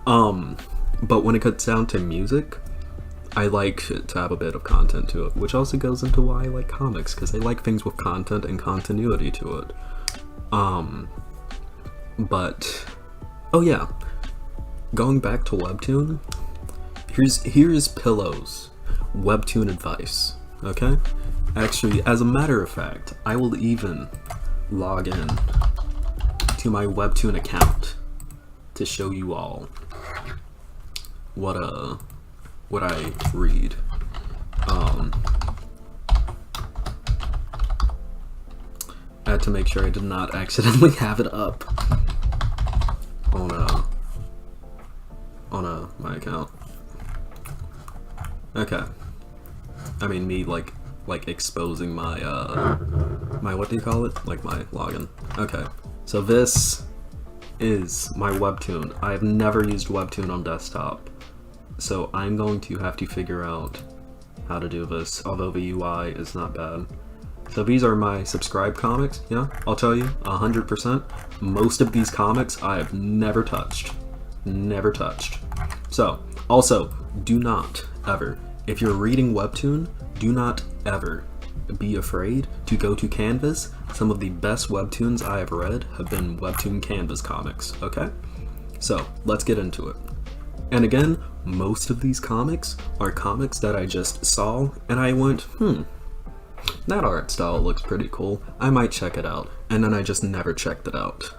But when it cuts down to music, I like it to have a bit of content to it, which also goes into why I like comics, because I like things with content and continuity to it. But oh yeah, going back to WEBTOON, here's Pillow's WEBTOON advice. Okay, actually, as a matter of fact, I will even log in to my WEBTOON account to show you all what I read. I had to make sure I did not accidentally have it up on my account. Okay. I mean, me like exposing my my, what do you call it? Like my login. Okay. So this is my WEBTOON. I have never used WEBTOON on desktop, so I'm going to have to figure out how to do this, although the UI is not bad. So these are my subscribed comics. Yeah, I'll tell you 100%, most of these comics I have never touched. Never touched. So, also, do not ever, if you're reading WEBTOON, do not ever be afraid to go to Canvas. Some of the best WEBTOONs I have read have been WEBTOON Canvas comics, okay? So, let's get into it. And again, most of these comics are comics that I just saw and I went, that art style looks pretty cool, I might check it out, and then I just never checked it out.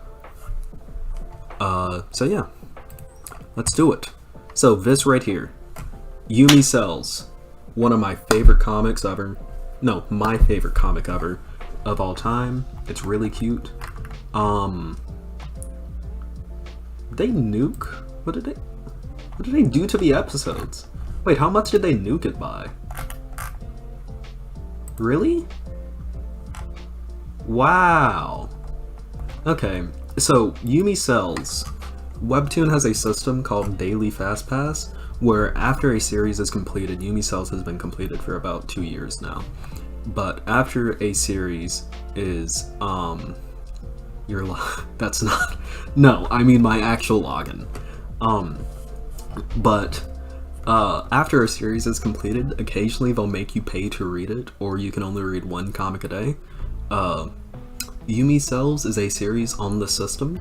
So yeah, let's do it. So this right here, Yumi Cells, one of my favorite comics ever. No, my favorite comic ever of all time. It's really cute. They nuke? What did they do to the episodes? Wait, how much did they nuke it by? Really? Wow. Okay, so Yumi Cells. WEBTOON has a system called Daily Fast Pass, where after a series is completed, Yumi Cells has been completed for about 2 years now. But after a series is, that's not, no, I mean my actual login. After a series is completed, occasionally they'll make you pay to read it, or you can only read one comic a day. Yumi Cells is a series on the system.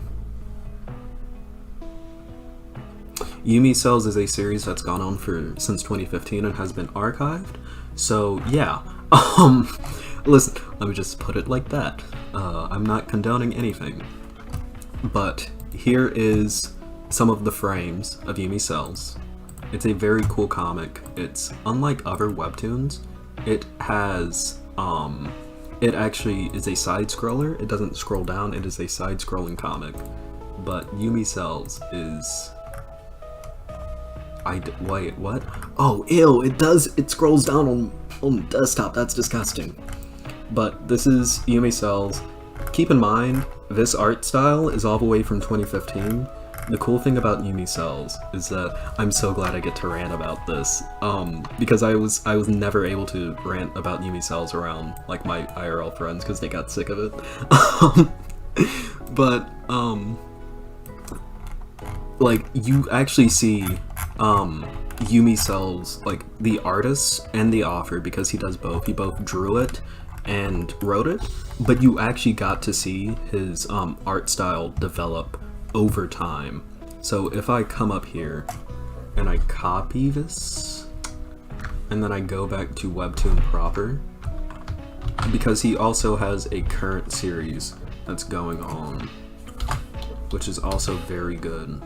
Yumi Cells is a series that's gone on since 2015 and has been archived. So yeah, listen, let me just put it like that. I'm not condoning anything, but here is some of the frames of Yumi Cells. It's a very cool comic. It's unlike other WEBTOONs. It has, it actually is a side-scroller. It doesn't scroll down, it is a side-scrolling comic. But Yumi Cells is... wait, what? Oh, ew, it scrolls down on desktop, that's disgusting. But this is Yumi Cells. Keep in mind, this art style is all the way from 2015. The cool thing about Yumi Cells is that I'm so glad I get to rant about this, because I was never able to rant about Yumi Cells around like my IRL friends because they got sick of it. But like you actually see Yumi Cells, like the artist and the author, because he does both. He both drew it and wrote it, but you actually got to see his art style develop over time. So if I come up here and I copy this and then I go back to WEBTOON proper, because he also has a current series that's going on, which is also very good,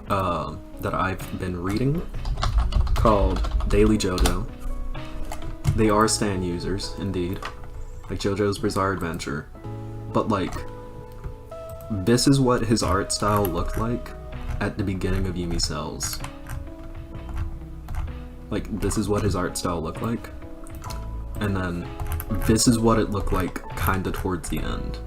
that I've been reading, called Daily JoJo. They are Stan users, indeed, like JoJo's Bizarre Adventure. But like, this is what his art style looked like at the beginning of Yumi Cells. Like, this is what his art style looked like. And then, this is what it looked like kinda towards the end.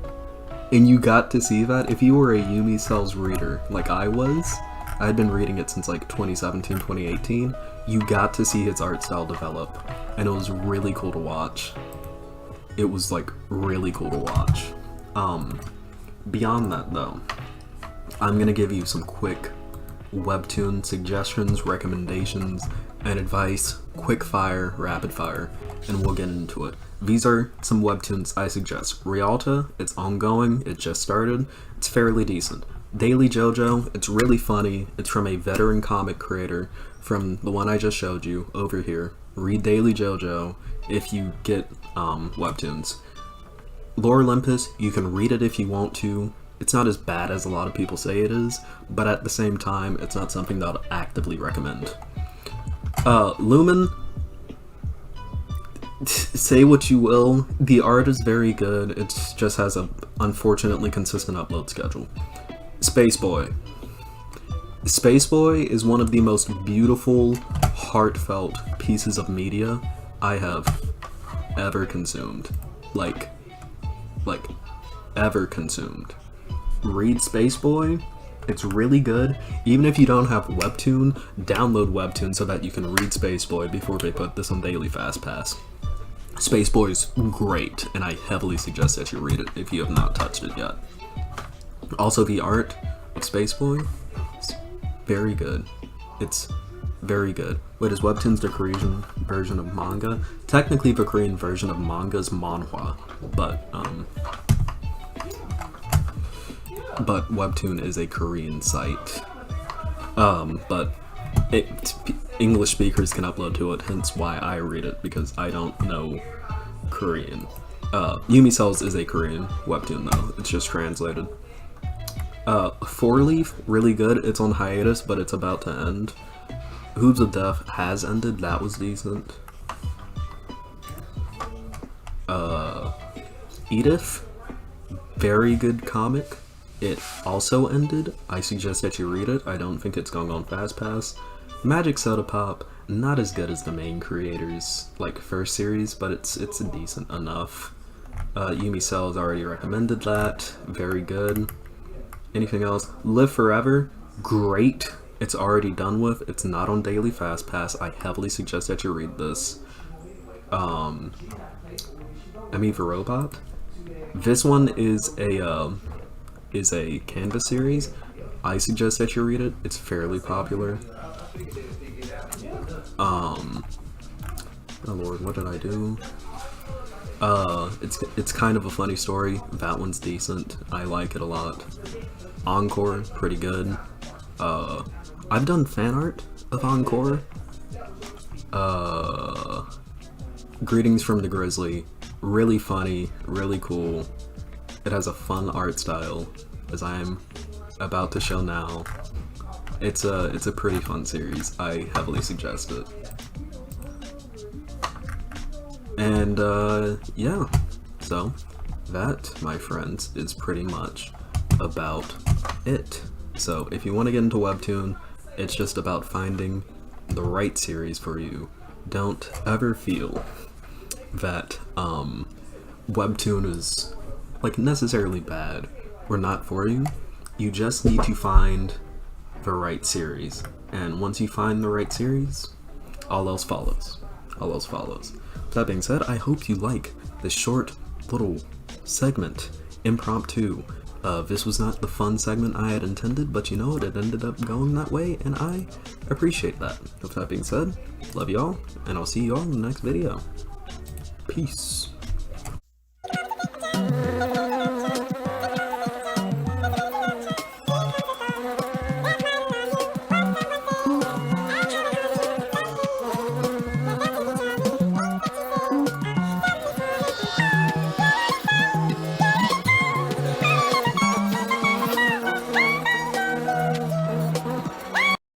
And you got to see that. If you were a Yumi Cells reader, like I was, I had been reading it since like 2017, 2018, you got to see his art style develop. And it was really cool to watch. It was like really cool to watch. Beyond that though, I'm gonna give you some quick webtoon suggestions, recommendations, and advice, quick fire, rapid fire, and we'll get into it. These are some webtoons I suggest. Rialta, it's ongoing, it just started, it's fairly decent. Daily JoJo, it's really funny, it's from a veteran comic creator from the one I just showed you over here. Read Daily JoJo if you get webtoons. Lore Olympus, you can read it if you want to. It's not as bad as a lot of people say it is, but at the same time, it's not something that I'd actively recommend. Lumen, say what you will, the art is very good, it just has a unfortunately consistent upload schedule. Space Boy. Space Boy is one of the most beautiful, heartfelt pieces of media I have ever consumed. Like, ever consumed. Read Space Boy, it's really good. Even if you don't have WEBTOON, download WEBTOON so that you can read Space Boy before they put this on Daily Fast Pass. Space Boy is great, and I heavily suggest that you read it if you have not touched it yet. Also, the art of Space Boy is very good. It's very good. Wait, is WEBTOON's the Korean version of manga? Technically, the Korean version of manga is manhwa, but WEBTOON is a Korean site. But English speakers can upload to it, hence why I read it, because I don't know Korean. Yumi Cells is a Korean webtoon though, it's just translated. Four Leaf, really good, it's on hiatus, but it's about to end. Hooves of Death has ended, that was decent. Edith, very good comic. It also ended. I suggest that you read it. I don't think it's going on Fast Pass. Magic Soda Pop, not as good as the main creators, like first series, but it's decent enough. Yumi Cells already recommended that. Very good. Anything else? Live Forever, great. It's already done with. It's not on Daily Fast Pass. I heavily suggest that you read this. Emmy the Robot. This one is a Canvas series. I suggest that you read it. It's fairly popular. Oh lord, what did I do? It's kind of a funny story. That one's decent. I like it a lot. Encore, pretty good. I've done fan art of Encore. Greetings from the Grizzly. Really funny, really cool. It has a fun art style, as I am about to show now. It's a pretty fun series. I heavily suggest it. And yeah, so that, my friends, is pretty much about it. So if you want to get into webtoon, it's just about finding the right series for you. Don't ever feel that webtoon is like necessarily bad or not for you. You just need to find the right series, and once you find the right series, all else follows. All else follows. That being said, I hope you like this short little segment, impromptu. This was not the fun segment I had intended, but you know what, it ended up going that way, and I appreciate that. With that being said, love y'all, and I'll see you all in the next video. Peace.